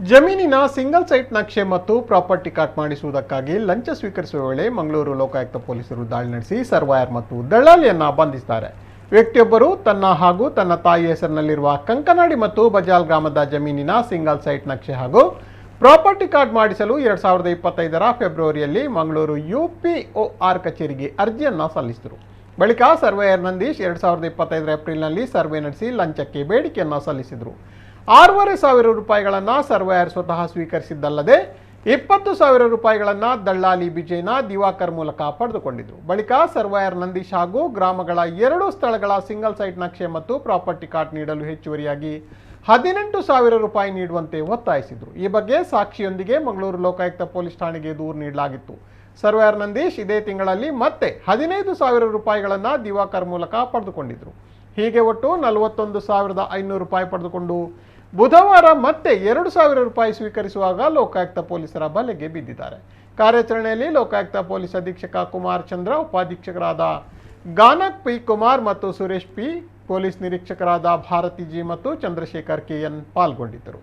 ಜಮೀನಿನ single site ನಕ್ಷೆ ಮತ್ತು ಪ್ರಾಪರ್ಟಿ ಕಾರ್ಡ್ ಮಾಡಿಸುವುದಕ್ಕಾಗಿ ಲಂಚ ಸ್ವೀಕರಿಸುವ ವೇಳೆ ಮಂಗಳೂರು ಲೋಕಾಯುಕ್ತ ಪೊಲೀಸರು ದಾಳಿ ನಡೆಸಿ ಸರ್ವಾಯರ್ ಮತ್ತು ದಳ್ಳಾಳಿಯನ್ನ ಬಂಧಿಸಿದ್ದಾರೆ. ವ್ಯಕ್ತಿಯೊಬ್ಬರು ತನ್ನ ಹಾಗೂ ತನ್ನ ತಾಯಿ ಹೆಸರಿನಲ್ಲಿರುವ ಕಂಕನಾಡಿ ಮತ್ತು ಬಜಾಲ್ ಗ್ರಾಮದ ಜಮೀನಿನ ಸಿಂಗಲ್ ಸೈಟ್ ನಕ್ಷೆ ಹಾಗೂ ಪ್ರಾಪರ್ಟಿ ಕಾರ್ಡ್ ಮಾಡಿಸಲು 2025ರ ಫೆಬ್ರವರಿಯಲ್ಲಿ ಮಂಗಳೂರು UPOR ಕಚೇರಿಗೆ ಅರ್ಜಿಯನ್ನ ಸಲ್ಲಿಸಿದರು. ಬಳಿಕ ಸರ್ವೇಯರ್ ನಂದೀಶ್ 2025ರ ಏಪ್ರಿಲ್ನಲ್ಲಿ ಸರ್ವೆ ನಡೆಸಿ ಲಂಚಕ್ಕೆ ಬೇಡಿಕೆಯನ್ನ ಸಲ್ಲಿಸಿದರು. 6,500 ರೂಪಾಯಿಗಳನ್ನು ಸರ್ವೇಯರ್ ಸ್ವತಃ ಸ್ವೀಕರಿಸಿದ್ದಲ್ಲದೆ 20,000 ರೂಪಾಯಿಗಳನ್ನು ದಳ್ಳಾಲಿ ಬಿಜೇನ ದಿವಾಕರ್ ಮೂಲಕ ಪಡೆದುಕೊಂಡಿದ್ರು. ಬಳಿಕ ಸರ್ವೇಯರ್ ನಂದೀಶ್ ಹಾಗೂ ಗ್ರಾಮಗಳ 2 ಸ್ಥಳಗಳ ಸಿಂಗಲ್ ಸೈಟ್ ನಕ್ಷೆ ಮತ್ತು ಪ್ರಾಪರ್ಟಿ ಕಾರ್ಡ್ ನೀಡಲು ಹೆಚ್ಚುವರಿಯಾಗಿ 18,000 ರೂಪಾಯಿ ನೀಡುವಂತೆ ಒತ್ತಾಯಿಸಿದ್ರು. ಈ ಬಗ್ಗೆ ಸಾಕ್ಷಿಯೊಂದಿಗೆ ಮಂಗಳೂರು ಲೋಕಾಯುಕ್ತ ಪೊಲೀಸ್ ಠಾಣೆಗೆ ದೂರು ನೀಡಲಾಗಿತ್ತು. ಸರ್ವೇಯರ್ ನಂದೀಶ್ ಇದೇ ತಿಂಗಳಲ್ಲಿ ಮತ್ತೆ 15,000 ರೂಪಾಯಿಗಳನ್ನು ದಿವಾಕರ್ ಮೂಲಕ ಪಡೆದುಕೊಂಡಿದ್ರು. ಹೀಗೆ ಒಟ್ಟು 41,500 ರೂಪಾಯಿ ಪಡೆದುಕೊಂಡು ಬುಧವಾರ ಮತ್ತೆ 2,000 ರೂಪಾಯಿ ಸ್ವೀಕರಿಸುವಾಗ ಲೋಕಾಯುಕ್ತ ಪೊಲೀಸರ ಬಲೆಗೆ ಬಿದ್ದಿದ್ದಾರೆ. ಕಾರ್ಯಾಚರಣೆಯಲ್ಲಿ ಲೋಕಾಯುಕ್ತ ಪೊಲೀಸ್ ಅಧೀಕ್ಷಕ ಕುಮಾರ್ ಚಂದ್ರ, ಉಪಾಧೀಕ್ಷಕರಾದ ಗಾನಕ್ ಪಿ ಕುಮಾರ್ ಮತ್ತು ಸುರೇಶ್ ಪಿ, ಪೊಲೀಸ್ ನಿರೀಕ್ಷಕರಾದ ಭಾರತಿ ಜಿ ಮತ್ತು ಚಂದ್ರಶೇಖರ್ KN ಪಾಲ್ಗೊಂಡಿದ್ದರು.